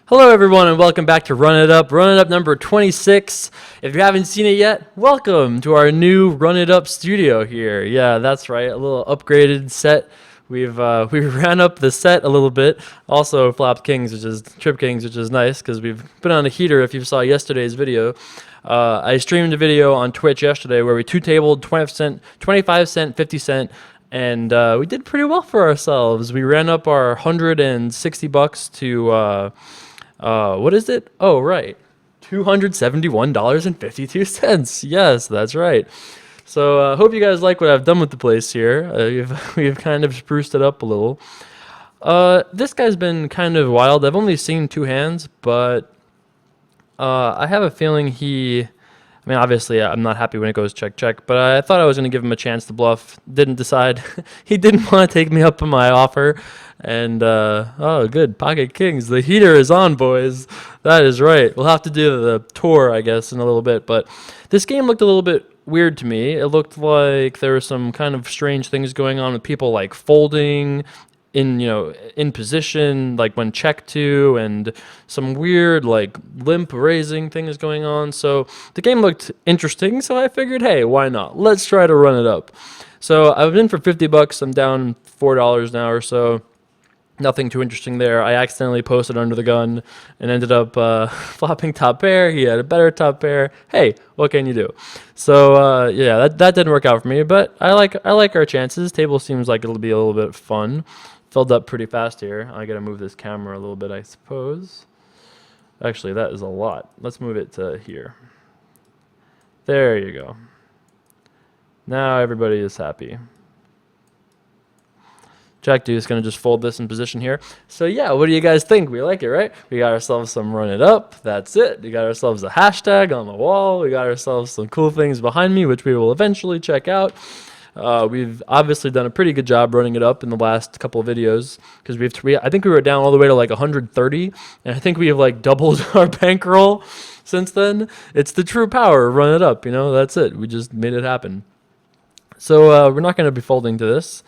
Hello everyone and welcome back to Run It Up number 26. If you haven't seen it yet, welcome to our new Run It Up studio here. Yeah, that's right, a little upgraded set. We ran up the set a little bit. Also flopped kings, trip kings, which is nice because we've put on a heater. If you saw yesterday's video, I streamed a video on Twitch yesterday where we two-tabled 25 cent, 50 cent, and we did pretty well for ourselves. We ran up our $160 to what is it? Oh, right. $271.52. Yes, that's right. So hope you guys like what I've done with the place here. We've kind of spruced it up a little. This guy's been kind of wild. I've only seen two hands, but I have a feeling I mean, obviously, I'm not happy when it goes check, check, but I thought I was going to give him a chance to bluff. Didn't decide. He didn't want to take me up on my offer. And, oh, good. Pocket kings. The heater is on, boys. That is right. We'll have to do the tour, I guess, in a little bit. But this game looked a little bit weird to me. It looked like there were some kind of strange things going on with people, like, folding in position, like when check to, and some weird like limp raising thing is going on. So the game looked interesting, so I figured, hey, why not? Let's try to run it up. So I've been for $50. I'm down $4 now or so. Nothing too interesting there. I accidentally posted under the gun and ended up flopping top pair. He had a better top pair. Hey, what can you do? So yeah, that didn't work out for me, but I like our chances. Table seems like it'll be a little bit fun. Filled up pretty fast here. I gotta move this camera a little bit, I suppose. Actually, that is a lot. Let's move it to here. There you go. Now everybody is happy. Jack Deuce gonna just fold this in position here. So yeah, what do you guys think? We like it, right? We got ourselves some Run It Up. That's it. We got ourselves a hashtag on the wall. We got ourselves some cool things behind me, which we will eventually check out. We've obviously done a pretty good job running it up in the last couple of videos because I think we were down all the way to like 130, and I think we have like doubled our bankroll since then. It's the true power. Run it up, that's it. We just made it happen. So we're not going to be folding to this.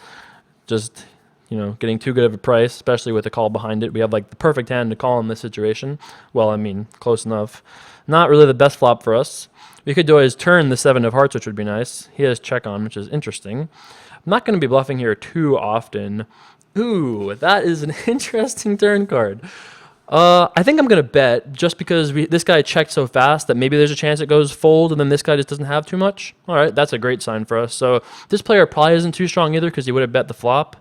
Just getting too good of a price, especially with the call behind it. We have like the perfect hand to call in this situation. Well, I mean, close enough. Not really the best flop for us. We could always turn the 7 of hearts, which would be nice. He has check on, which is interesting. I'm not going to be bluffing here too often. Ooh, that is an interesting turn card. I think I'm going to bet just because this guy checked so fast that maybe there's a chance it goes fold and then this guy just doesn't have too much. All right, that's a great sign for us. So this player probably isn't too strong either because he would have bet the flop.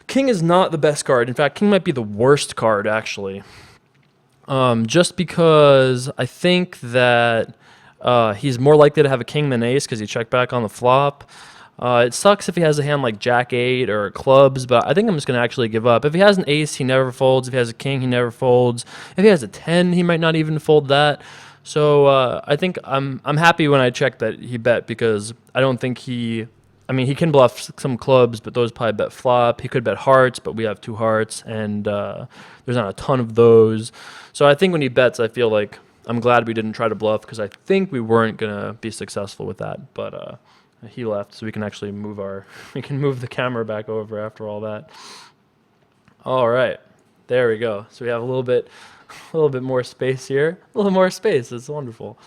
King is not the best card. In fact, king might be the worst card, actually. Just because I think that he's more likely to have a king than ace because he checked back on the flop. It sucks if he has a hand like Jack 8 or clubs, but I think I'm just going to actually give up. If he has an ace, he never folds. If he has a king, he never folds. If he has a 10, he might not even fold that. So I think I'm happy when I check that he bet because I don't think he can bluff some clubs, but those probably bet flop. He could bet hearts, but we have 2 hearts, and there's not a ton of those. So I think when he bets, I feel like I'm glad we didn't try to bluff because I think we weren't going to be successful with that. But he left, so we can actually move the camera back over after all that. All right, there we go. So we have a little bit more space here. A little more space. It's wonderful.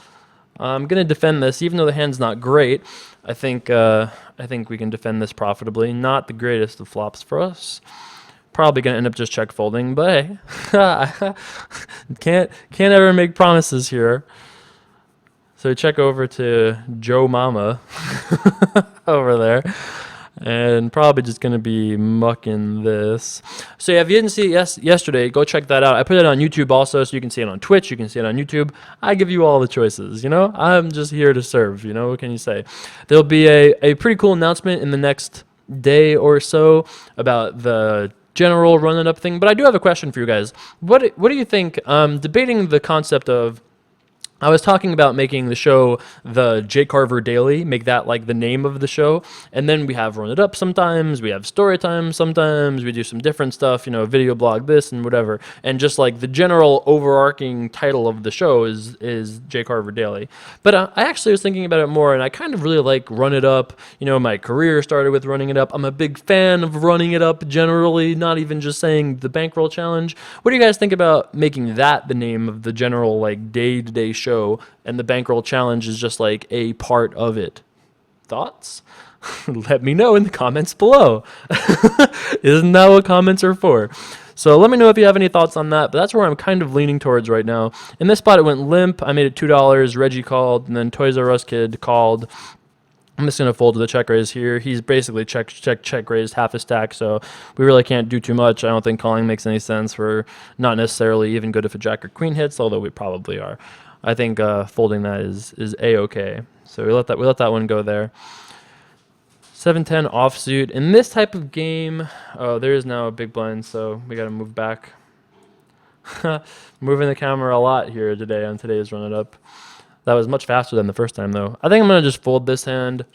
I'm going to defend this, even though the hand's not great. I think we can defend this profitably. Not the greatest of flops for us. Probably going to end up just check folding, but hey, can't ever make promises here. So check over to Joe Mama over there. And probably just going to be mucking this. So yeah, if you didn't see it yesterday, go check that out. I put it on YouTube also, so you can see it on Twitch. You can see it on YouTube. I give you all the choices, I'm just here to serve, what can you say? There'll be a pretty cool announcement in the next day or so about the general Run It Up thing. But I do have a question for you guys. What do you think? Debating the concept of I was talking about making the show the J Carver Daily, make that like the name of the show, and then we have Run It Up sometimes, we have story time sometimes, we do some different stuff, video blog this and whatever, and just like the general overarching title of the show is J Carver Daily. But I actually was thinking about it more, and I kind of really like Run It Up. My career started with running it up. I'm a big fan of running it up generally, not even just saying the bankroll challenge. What do you guys think about making that the name of the general like day-to-day show, and the bankroll challenge is just like a part of it? Thoughts? Let me know in the comments below. Isn't that what comments are for? So let me know if you have any thoughts on that, but that's where I'm kind of leaning towards right now. In this spot, it went limp. I made it $2. Reggie called, and then Toys R Us Kid called. I'm just going to fold to the check raise here. He's basically check raised half a stack, so we really can't do too much. I don't think calling makes any sense. We're not necessarily even good if a jack or queen hits, although we probably are. I think folding that is a-okay. So we let that one go there. 7-10 offsuit. In this type of game, there is now a big blind, so we got to move back. Moving the camera a lot here today on today's Run It Up. That was much faster than the first time, though. I think I'm going to just fold this hand.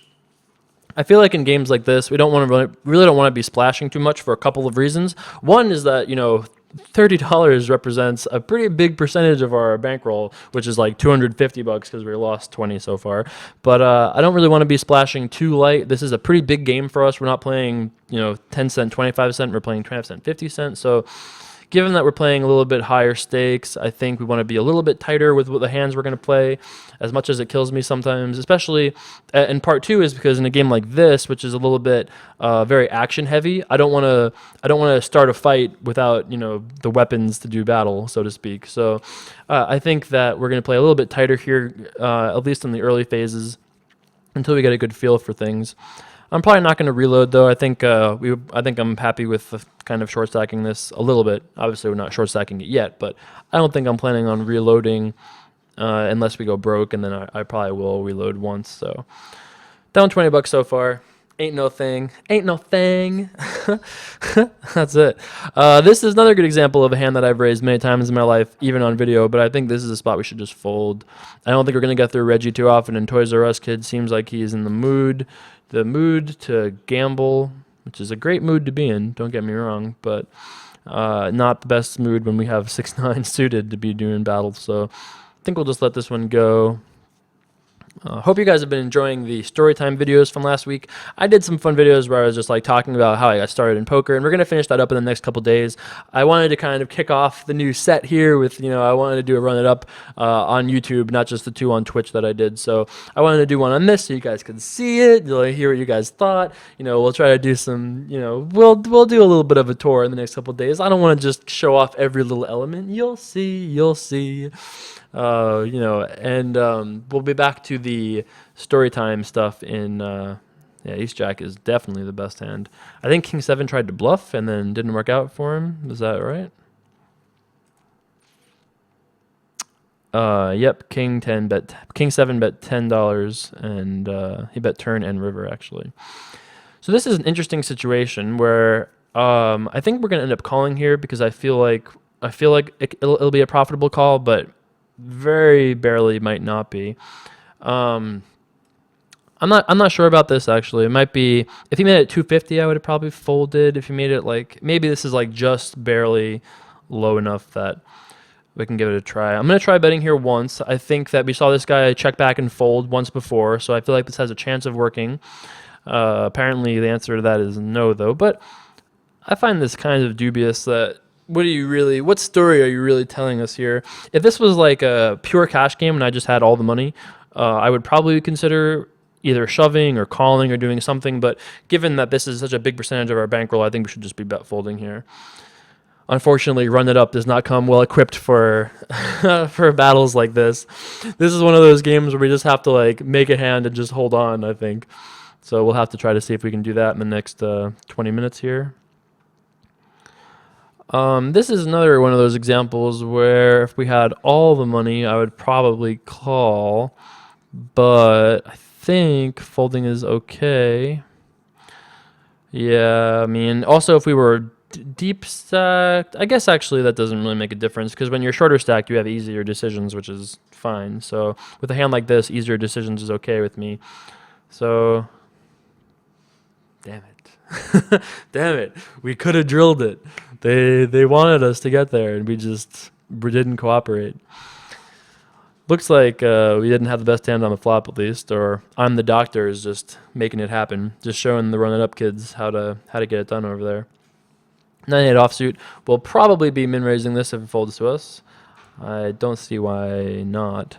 I feel like in games like this, we really don't want to be splashing too much for a couple of reasons. One is that, $30 represents a pretty big percentage of our bankroll, which is like $250 because we lost 20 so far. But I don't really want to be splashing too light. This is a pretty big game for us. We're not playing, 10 cent, 25 cent. We're playing 25 cent, 50 cent. So given that we're playing a little bit higher stakes, I think we want to be a little bit tighter with what the hands we're going to play, as much as it kills me sometimes, especially in part two is because in a game like this, which is a little bit very action heavy, I don't want to start a fight without, the weapons to do battle, so to speak. So I think that we're going to play a little bit tighter here, at least in the early phases, until we get a good feel for things. I'm probably not going to reload though. I think I'm happy with kind of short stacking this a little bit. Obviously, we're not short stacking it yet, but I don't think I'm planning on reloading unless we go broke, and then I probably will reload once. So down $20 so far. Ain't no thing. Ain't no thing. That's it. This is another good example of a hand that I've raised many times in my life, even on video, but I think this is a spot we should just fold. I don't think we're going to get through Reggie too often, and Toys R Us Kid seems like he's in the mood to gamble, which is a great mood to be in, don't get me wrong, but not the best mood when we have 6-9 suited to be doing battles. So I think we'll just let this one go. Hope you guys have been enjoying the storytime videos from last week. I did some fun videos where I was just like talking about how I got started in poker, and we're going to finish that up in the next couple days. I wanted to kind of kick off the new set here with, I wanted to do a Run It Up on YouTube, not just the two on Twitch that I did. So I wanted to do one on this so you guys could see it, hear what you guys thought. We'll try to do some, we'll do a little bit of a tour in the next couple days. I don't want to just show off every little element. You'll see. And we'll be back to the storytime stuff in Ace Jack is definitely the best hand. I think King 7 tried to bluff and then didn't work out for him. Is that right? Yep, King 7 bet $10 and he bet turn and river actually. So this is an interesting situation where I think we're going to end up calling here because I feel like it'll be a profitable call, but very barely might not be. I'm not sure about this actually. It might be if he made it 250, I would have probably folded. If he made it like maybe this is like just barely low enough that we can give it a try. I'm gonna try betting here once. I think that we saw this guy check back and fold once before, so I feel like this has a chance of working. Apparently the answer to that is no though, but I find this kind of dubious that what story are you really telling us here? If this was like a pure cash game and I just had all the money, I would probably consider either shoving or calling or doing something, but given that this is such a big percentage of our bankroll, I think we should just be bet folding here. Unfortunately, Run It Up does not come well equipped for for battles like this. This is one of those games where we just have to like make a hand and just hold on, I think. So we'll have to try to see if we can do that in the next 20 minutes here. This is another one of those examples where if we had all the money, I would probably call, but I think folding is okay. Yeah, I mean, also if we were Deep stacked, I guess actually that doesn't really make a difference because when you're shorter stacked, you have easier decisions, which is fine. So with a hand like this, easier decisions is okay with me. So, damn it, damn it, we could have drilled it. They wanted us to get there, and we didn't cooperate. Looks like we didn't have the best hand on the flop at least, or I'm the doctor is just making it happen, just showing the run it up kids how to get it done over there. 9-8 offsuit. We'll probably be min-raising this if it folds to us. I don't see why not.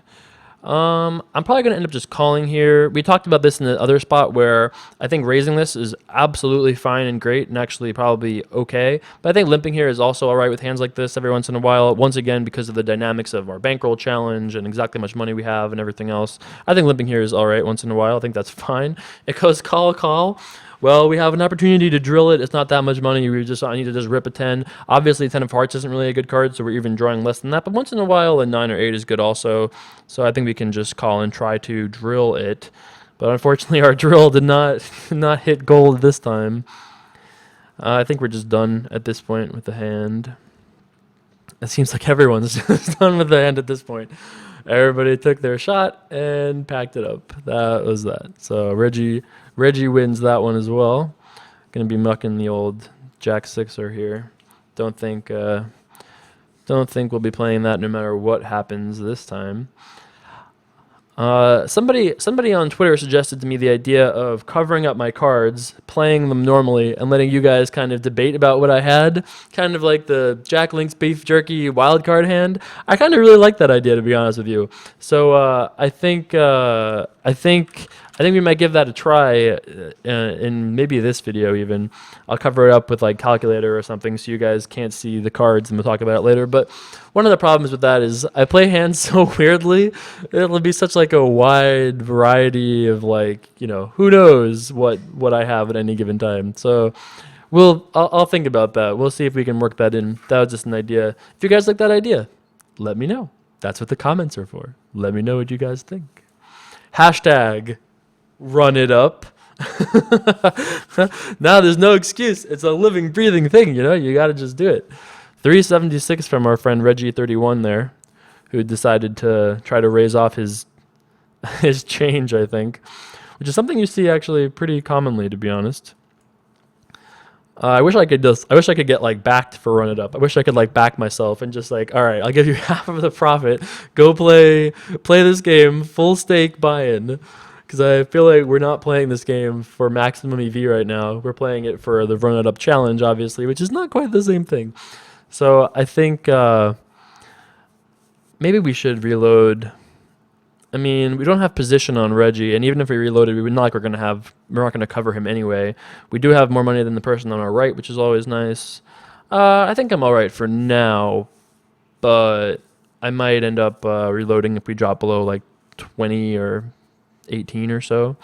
I'm probably going to end up just calling here. We talked about this in the other spot where I think raising this is absolutely fine and great and actually probably okay. But I think limping here is also all right with hands like this every once in a while. Once again, because of the dynamics of our bankroll challenge and exactly how much money we have and everything else. I think limping here is all right once in a while. I think that's fine. It goes call, call. Well, we have an opportunity to drill it. It's not that much money. I need to just rip a 10. Obviously, 10 of hearts isn't really a good card, so we're even drawing less than that. But once in a while, a 9 or 8 is good also. So I think we can just call and try to drill it. But unfortunately, our drill did not hit gold this time. I think we're just done at this point with the hand. It seems like everyone's just done with the hand at this point. Everybody took their shot and packed it up. That was that. So Reggie wins that one as well. Gonna be mucking the old Jack Sixer here. Don't think we'll be playing that no matter what happens this time. Somebody on Twitter suggested to me the idea of covering up my cards, playing them normally, and letting you guys kind of debate about what I had, kind of like the Jack Link's Beef Jerky wild card hand. I kind of really like that idea, to be honest with you. So I think we might give that a try in maybe this video even. I'll cover it up with like calculator or something so you guys can't see the cards and we'll talk about it later. But one of the problems with that is I play hands so weirdly. It'll be such like a wide variety of like, who knows what I have at any given time. So I'll think about that. We'll see if we can work that in. That was just an idea. If you guys like that idea, let me know. That's what the comments are for. Let me know what you guys think. Hashtag run it up. Now there's no excuse. It's a living, breathing thing, you got to just do it. 376 from our friend Reggie31 there, who decided to try to raise off his change, I think, which is something you see actually pretty commonly, to be honest. I wish I could get like backed for run it up. I wish I could like back myself and just like, all right, I'll give you half of the profit. Go play this game, full stake buy-in. Because I feel like we're not playing this game for maximum EV right now. We're playing it for the run it up challenge, obviously, which is not quite the same thing. So I think maybe we should reload. I mean, we don't have position on Reggie, and even if we reloaded, we're not going to cover him anyway. We do have more money than the person on our right, which is always nice. I think I'm all right for now, but I might end up reloading if we drop below like 20 or 18 or so.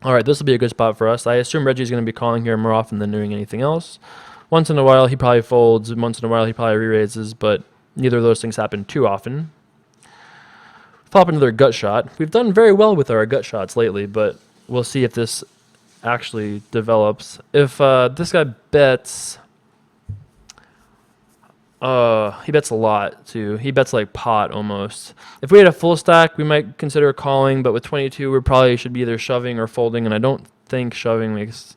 All right, this will be a good spot for us. I assume Reggie's going to be calling here more often than doing anything else. Once in a while, he probably folds. Once in a while, he probably re-raises, but neither of those things happen too often. Flop another gut shot. We've done very well with our gut shots lately, but we'll see if this actually develops. If this guy bets... he bets a lot, too. He bets like pot, almost. If we had a full stack, we might consider calling, but with 22, we probably should be either shoving or folding, and I don't think shoving makes...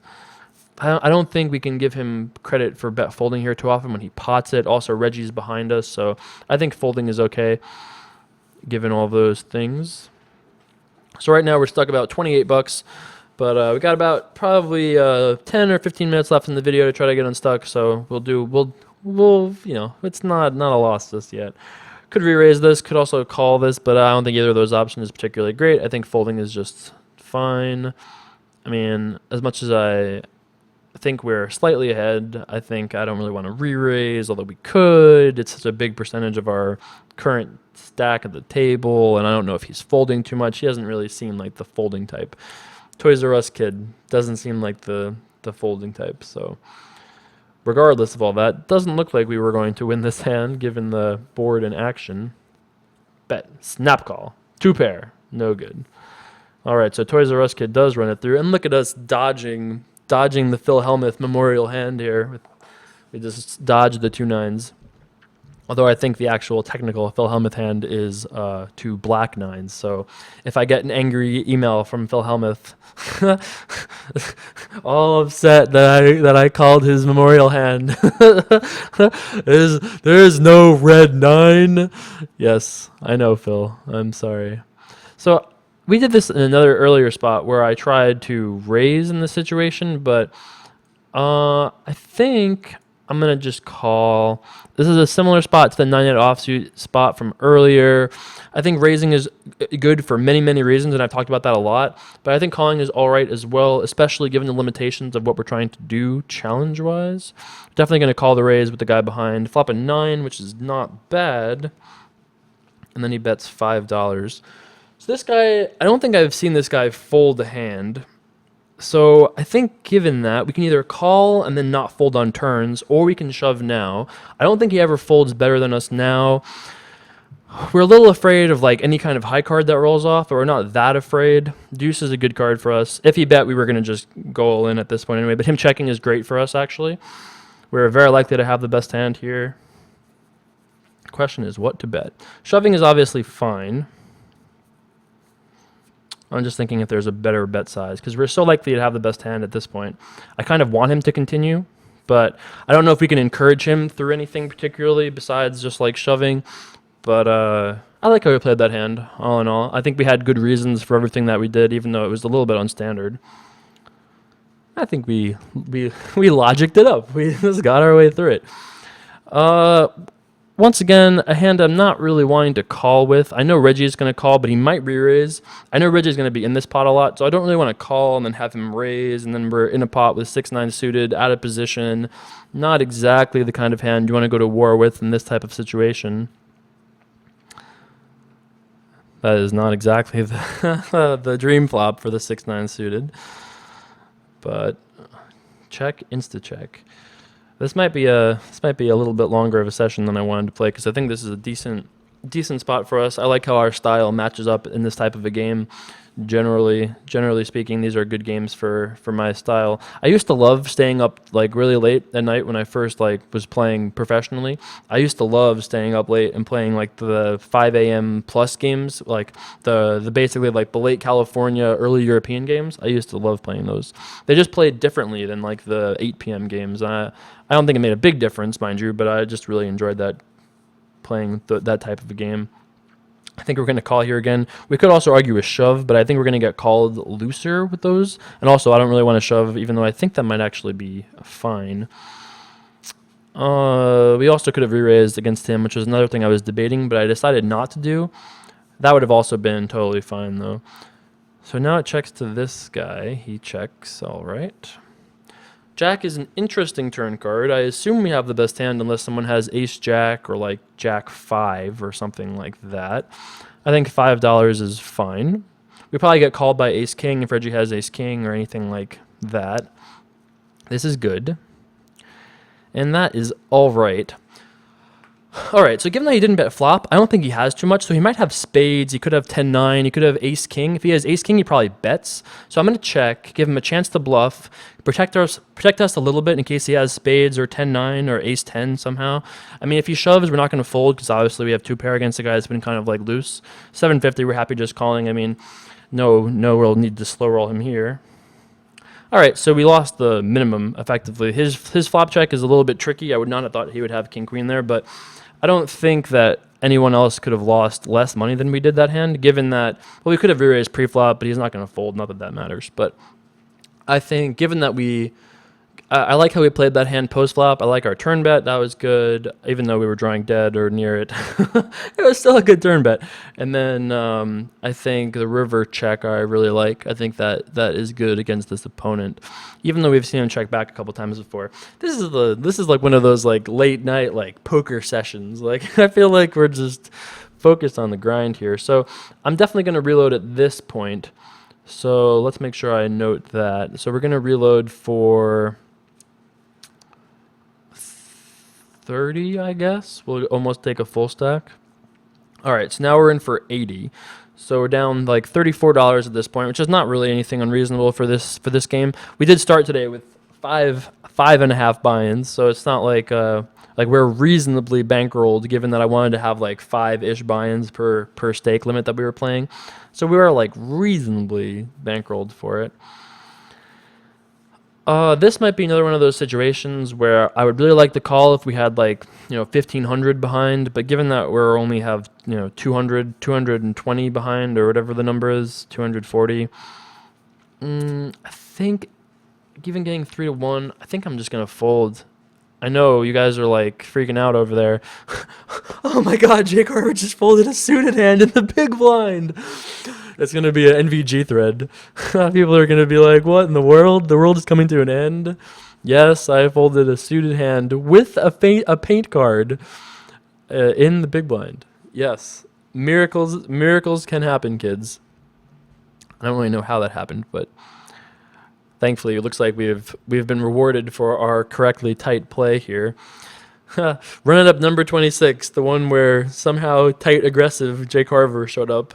I don't think we can give him credit for bet folding here too often when he pots it. Also, Reggie's behind us, so I think folding is okay, given all those things. So right now we're stuck about 28 bucks, but we got about probably 10 or 15 minutes left in the video to try to get unstuck. So we'll it's not a loss just yet. Could re-raise this, could also call this, but I don't think either of those options is particularly great. I think folding is just fine. I mean, as much as I think we're slightly ahead, I think I don't really want to re-raise, although we could. It's such a big percentage of our current stack at the table, and I don't know if he's folding too much. He doesn't really seem like the folding type. Toys R Us kid doesn't seem like the folding type, so regardless of all that, doesn't look like we were going to win this hand given the board in action. Bet. Snap call. 2 pair. No good. All right, so Toys R Us kid does run it through, and look at us dodging the Phil Hellmuth memorial hand here with We just dodged the 2 9s. Although I think the actual technical Phil Hellmuth hand is 2 black 9s. So if I get an angry email from Phil Hellmuth, all upset that I called his memorial hand, there is no red 9. Yes, I know, Phil. I'm sorry. So we did this in another earlier spot where I tried to raise in the situation, but I think I'm going to just call. This is a similar spot to the 9-8 offsuit spot from earlier. I think raising is good for many, many reasons, and I've talked about that a lot. But I think calling is all right as well, especially given the limitations of what we're trying to do challenge-wise. Definitely going to call the raise with the guy behind. Flop a 9, which is not bad. And then he bets $5. So this guy, I don't think I've seen this guy fold a hand. So I think given that, we can either call and then not fold on turns, or we can shove now. I don't think he ever folds better than us now. We're a little afraid of like any kind of high card that rolls off, but we're not that afraid. Deuce is a good card for us. If he bet, we were going to just go all in at this point anyway, but him checking is great for us, actually. We're very likely to have the best hand here. The question is what to bet. Shoving is obviously fine. I'm just thinking if there's a better bet size, because we're so likely to have the best hand at this point. I kind of want him to continue, but I don't know if we can encourage him through anything particularly besides just like shoving. But I like how we played that hand, all in all. I think we had good reasons for everything that we did, even though it was a little bit unstandard. I think we logicked it up. We just got our way through it. Once again, a hand I'm not really wanting to call with. I know Reggie is going to call, but he might re-raise. I know Reggie's going to be in this pot a lot, so I don't really want to call and then have him raise, and then we're in a pot with 6-9 suited, out of position. Not exactly the kind of hand you want to go to war with in this type of situation. That is not exactly the dream flop for the 6-9 suited. But check, insta-check. This might be a little bit longer of a session than I wanted to play, because I think this is a decent spot for us. I like how our style matches up in this type of a game. Generally speaking, these are good games for my style. I used to love staying up like really late at night when I first like was playing professionally. I used to love staying up late and playing like the 5 a.m. plus games, like the basically like the late California, early European games. I used to love playing those. They just played differently than like the 8 p.m. games. I don't think it made a big difference, mind you, but I just really enjoyed that playing that type of a game. I think we're going to call here again. We could also argue a shove, but I think we're going to get called looser with those. And also, I don't really want to shove, even though I think that might actually be fine. We also could have re-raised against him, which was another thing I was debating, but I decided not to do. That would have also been totally fine, though. So now it checks to this guy. He checks, all right. Jack is an interesting turn card. I assume we have the best hand unless someone has ace-jack or like jack-5 or something like that. I think $5 is fine. We probably get called by ace-king if Reggie has ace-king or anything like that. This is good. And that is all right. All right, so given that he didn't bet flop, I don't think he has too much. So he might have spades. He could have 10-9. He could have ace-king. If he has ace-king, he probably bets. So I'm going to check, give him a chance to bluff, protect us a little bit in case he has spades or 10-9 or ace-10 somehow. I mean, if he shoves, we're not going to fold because obviously we have two pair against the guy that's been kind of like loose. 750, we're happy just calling. I mean, no real need to slow roll him here. All right, so we lost the minimum effectively. His flop check is a little bit tricky. I would not have thought he would have king-queen there, but I don't think that anyone else could have lost less money than we did that hand, given that, well, we could have re-raised pre-flop, but he's not going to fold, not that that matters. But I think given that I like how we played that hand post-flop. I like our turn bet. That was good, even though we were drawing dead or near it. It was still a good turn bet. And then I think the river check I really like. I think that is good against this opponent, even though we've seen him check back a couple times before. This is like one of those like late night like poker sessions. Like I feel like we're just focused on the grind here. So I'm definitely going to reload at this point. So let's make sure I note that. So we're going to reload for 30, I guess. We'll almost take a full stack. All right, so now we're in for 80. So we're down like $34 at this point, which is not really anything unreasonable for this game. We did start today with five and a half buy-ins, so it's not like we're reasonably bankrolled, given that I wanted to have like 5-ish buy-ins per stake limit that we were playing. So we were like reasonably bankrolled for it. This might be another one of those situations where I would really like to call if we had like, 1,500 behind, but given that we're only have, 220 behind or whatever the number is, 240, I think even getting 3-1, I think I'm just going to fold. I know you guys are like freaking out over there. Oh my god, Jake Harvard just folded a suited hand in the big blind. It's going to be an NVG thread. People are going to be like, what in the world? The world is coming to an end. Yes, I folded a suited hand with a paint card in the big blind. Yes, miracles can happen, kids. I don't really know how that happened, but thankfully, it looks like we've been rewarded for our correctly tight play here. Run it up number 26, the one where somehow tight aggressive Jake Harver showed up.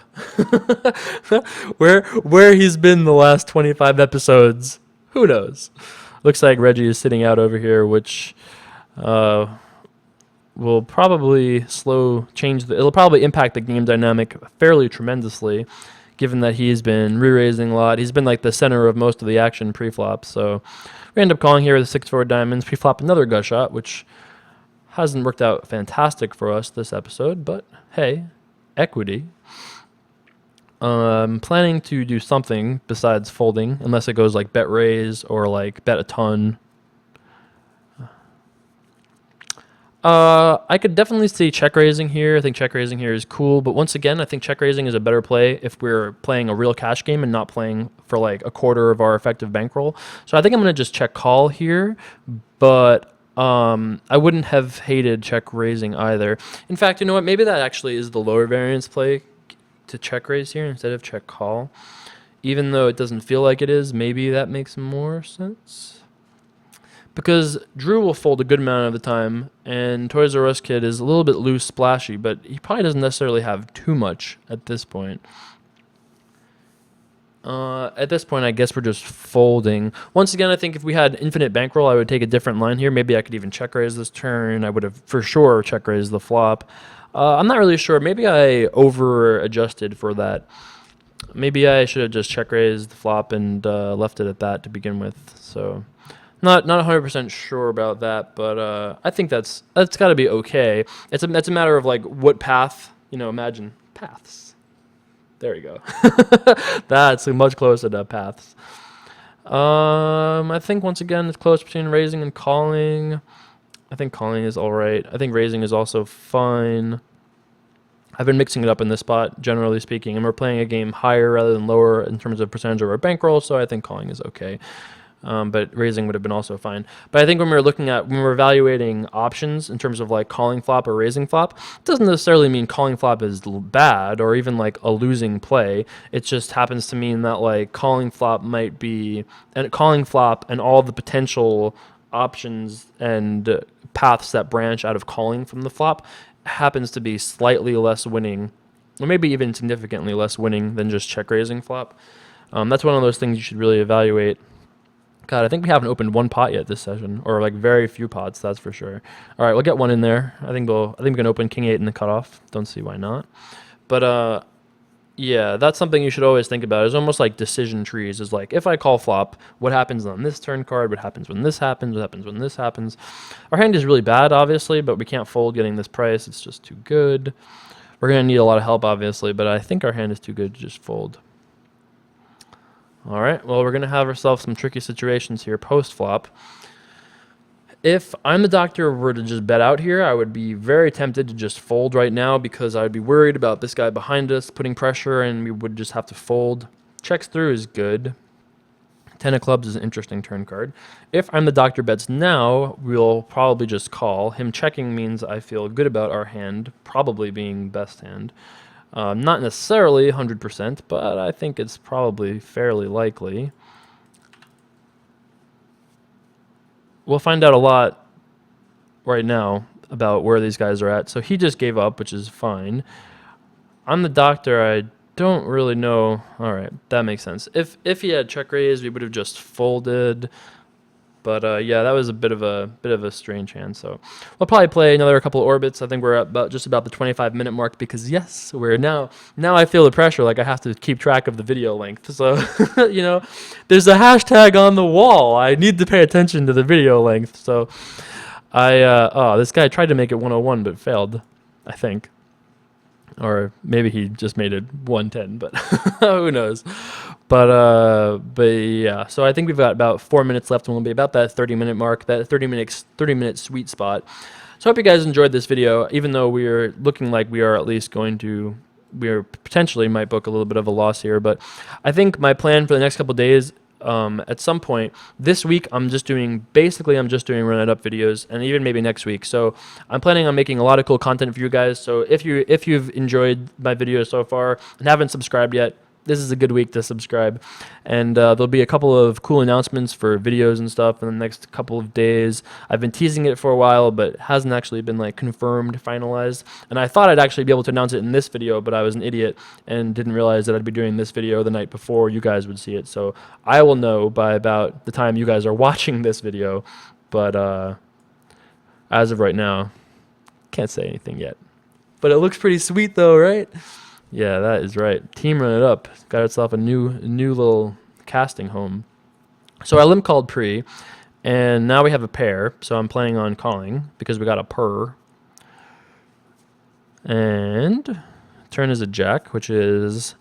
where he's been the last 25 episodes, who knows? Looks like Reggie is sitting out over here, which will probably it'll probably impact the game dynamic fairly tremendously, given that he's been re-raising a lot. He's been like the center of most of the action pre-flop. So we end up calling here with 6-4 diamonds, pre-flop another gut shot, which hasn't worked out fantastic for us this episode, but hey, equity. I'm planning to do something besides folding, unless it goes like bet raise or like bet a ton. I could definitely see check raising here. I think check raising here is cool, but once again, I think check raising is a better play if we're playing a real cash game and not playing for like a quarter of our effective bankroll. So I think I'm going to just check call here, but I wouldn't have hated check raising either. In fact, you know what? Maybe that actually is the lower variance play to check raise here instead of check call. Even though it doesn't feel like it is, maybe that makes more sense. Because Drew will fold a good amount of the time, and Toys R Us Kid is a little bit loose, splashy, but he probably doesn't necessarily have too much at this point. At this point, I guess we're just folding. Once again, I think if we had infinite bankroll, I would take a different line here. Maybe I could even check raise this turn. I would have for sure check raised the flop. I'm not really sure. Maybe I over adjusted for that. Maybe I should have just check raised the flop and left it at that to begin with. So not 100% sure about that, but I think that's got to be okay. It's a matter of like what path, imagine paths. There you go. That's much closer to paths. I think once again it's close between raising and calling. I think calling is all right. I think raising is also fine. I've been mixing it up in this spot, generally speaking, and we're playing a game higher rather than lower in terms of percentage of our bankroll, so I think calling is okay. But raising would have been also fine. But I think when we're evaluating options in terms of like calling flop or raising flop, it doesn't necessarily mean calling flop is bad or even like a losing play. It just happens to mean that like calling flop and all the potential options and paths that branch out of calling from the flop happens to be slightly less winning, or maybe even significantly less winning than just check raising flop. That's one of those things you should really evaluate. God, I think we haven't opened one pot yet this session, or like very few pots, that's for sure. All right, we'll get one in there. I think we can open King 8 in the cutoff. Don't see why not. But yeah, that's something you should always think about. It's almost like decision trees. Is like, if I call flop, what happens on this turn card? What happens when this happens? What happens when this happens? Our hand is really bad, obviously, but we can't fold getting this price. It's just too good. We're going to need a lot of help, obviously, but I think our hand is too good to just fold. All right, well, we're going to have ourselves some tricky situations here post-flop. If I'm the doctor were to just bet out here, I would be very tempted to just fold right now because I would be worried about this guy behind us putting pressure and we would just have to fold. Checks through is good. 10 of clubs is an interesting turn card. If I'm the doctor bets now, we'll probably just call. Him checking means I feel good about our hand, probably being best hand. Not necessarily 100%, but I think it's probably fairly likely. We'll find out a lot right now about where these guys are at. So he just gave up, which is fine. I'm the doctor. I don't really know. All right, that makes sense. If he had check raised, we would have just folded. But yeah, that was a bit of a strange hand. So we'll probably play another couple of orbits. I think we're at about just about the 25-minute mark because yes, we're now I feel the pressure. Like I have to keep track of the video length. So you know, there's a hashtag on the wall. I need to pay attention to the video length. So this guy tried to make it 101 but failed, I think. Or maybe he just made it 110, but who knows. But yeah, so I think we've got about 4 minutes left and we'll be about that 30-minute mark, that 30-minute sweet spot. So I hope you guys enjoyed this video, even though we are looking like we are at least going to, we are potentially might book a little bit of a loss here. But I think my plan for the next couple of days, at some point this week, I'm just doing run it up videos, and even maybe next week. So I'm planning on making a lot of cool content for you guys. So if you've enjoyed my videos so far and haven't subscribed yet, this is a good week to subscribe. And there'll be a couple of cool announcements for videos and stuff in the next couple of days. I've been teasing it for a while, but it hasn't actually been like confirmed, finalized. And I thought I'd actually be able to announce it in this video, but I was an idiot and didn't realize that I'd be doing this video the night before you guys would see it. So I will know by about the time you guys are watching this video. But as of right now, can't say anything yet. But it looks pretty sweet though, right? Yeah, that is right. Team Run It Up got itself a new little casting home. So our limp called pre, and now we have a pair. So I'm planning on calling because we got a purr. And turn is a jack, which is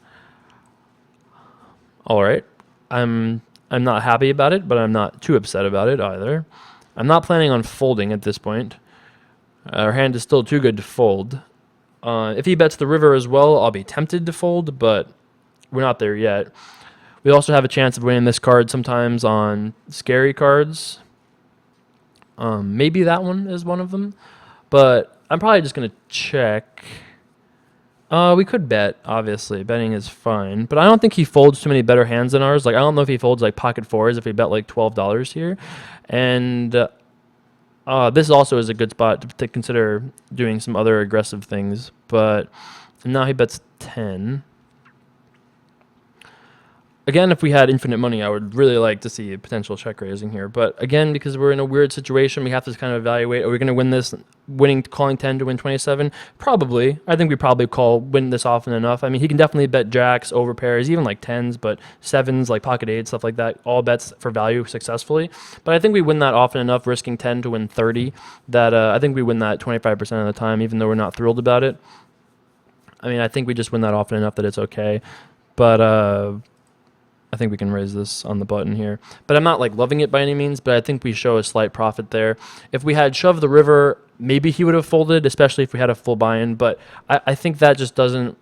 all right. I'm not happy about it, but I'm not too upset about it either. I'm not planning on folding at this point. Our hand is still too good to fold. If he bets the river as well, I'll be tempted to fold, but we're not there yet. We also have a chance of winning this card sometimes on scary cards. Maybe that one is one of them, but I'm probably just going to check. We could bet, obviously. Betting is fine, but I don't think he folds too many better hands than ours. Like, I don't know if he folds like pocket fours if he bet like $12 here. And this also is a good spot to consider doing some other aggressive things, but now he bets 10. Again, if we had infinite money, I would really like to see a potential check raising here. But again, because we're in a weird situation, we have to kind of evaluate, are we going to win this calling 10 to win 27? Probably. I think we probably win this often enough. I mean, he can definitely bet jacks, over pairs, even like 10s, but 7s, like pocket 8s, stuff like that, all bets for value successfully. But I think we win that often enough, risking 10 to win 30, that I think we win that 25% of the time, even though we're not thrilled about it. I mean, I think we just win that often enough that it's okay. But I think we can raise this on the button here. But I'm not like loving it by any means, but I think we show a slight profit there. If we had shoved the river, maybe he would have folded, especially if we had a full buy-in. But I think that just doesn't,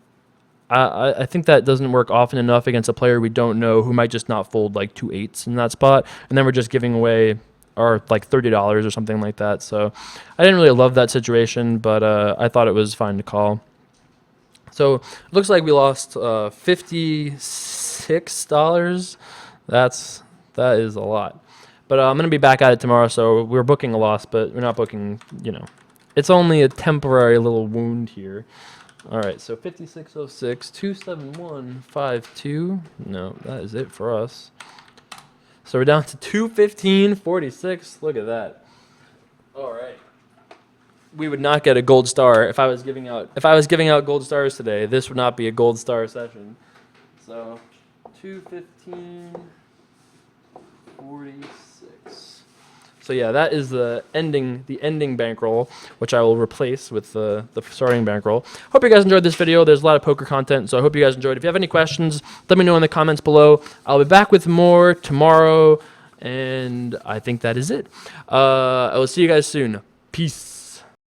I think that doesn't work often enough against a player we don't know who might just not fold like 2 8s in that spot. And then we're just giving away our like $30 or something like that. So I didn't really love that situation, but I thought it was fine to call. So it looks like we lost $56. That is a lot. But I'm going to be back at it tomorrow, so we're booking a loss, but we're not booking, it's only a temporary little wound here. All right, so 5606, 27152. No, that is it for us. So we're down to 215.46. Look at that. All right. We would not get a gold star if I was giving out gold stars today. This would not be a gold star session. So 215.46. So yeah, that is the ending bankroll, which I will replace with the starting bankroll. Hope you guys enjoyed this video. There's a lot of poker content, so I hope you guys enjoyed. If you have any questions, let me know in the comments below. I'll be back with more tomorrow, and I think that is it. I will see you guys soon. Peace.